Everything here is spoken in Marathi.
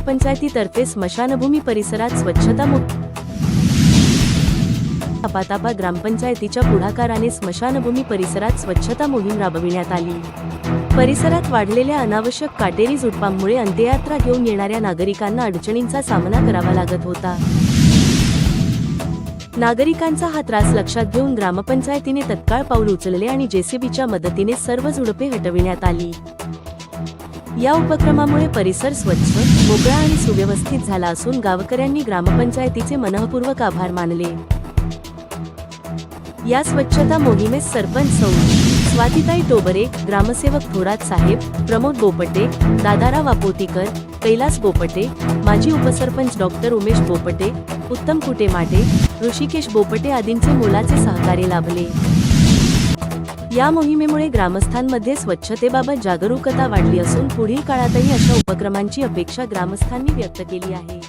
ग्रामपंचायतीतर्फे स्मशानभूमी परिसरात स्वच्छता मोहीम तापा ग्रामपंचायतीच्या पुढाकाराने स्मशानभूमी परिसरात स्वच्छता मोहीम राबविण्यात आली। परिसरात वाढलेल्या अनावश्यक काटेरी झुडपांमुळे अंत्ययात्रा घेऊन येणाऱ्या नागरिकांना अडचणींचा सामना करावा लागत होता। नागरिकांचा हा त्रास लक्षात घेऊन ग्रामपंचायतीने तत्काळ पाऊल उचलले आणि जेसीबीच्या मदतीने सर्व झुडपे हटविण्यात आली। या उपक्रमामुळे परिसर स्वच्छ, मोकळा आणि सुव्यवस्थित झाला असून गावकऱ्यांनी ग्रामपंचायतीचे मनःपूर्वक आभार मानले। या स्वच्छता मोहिमेस सरपंच सौ. स्वातीताई टोबरे, ग्रामसेवक थोरात साहेब, प्रमोद बोपटे, दादाराव आपोतीकर, कैलास बोपटे, माजी उपसरपंच डॉक्टर उमेश बोपटे, उत्तम कुटेमाटे, ऋषिकेश बोपटे आदींचे मोलाचे सहकार्य लाभले। या मोहिमेमुळे ग्रामस्थांमध्ये स्वच्छतेबाबत जागरूकता वाढली असून पुढील काळातही अशा उपक्रमांची अपेक्षा ग्रामस्थांनी व्यक्त केली आहे।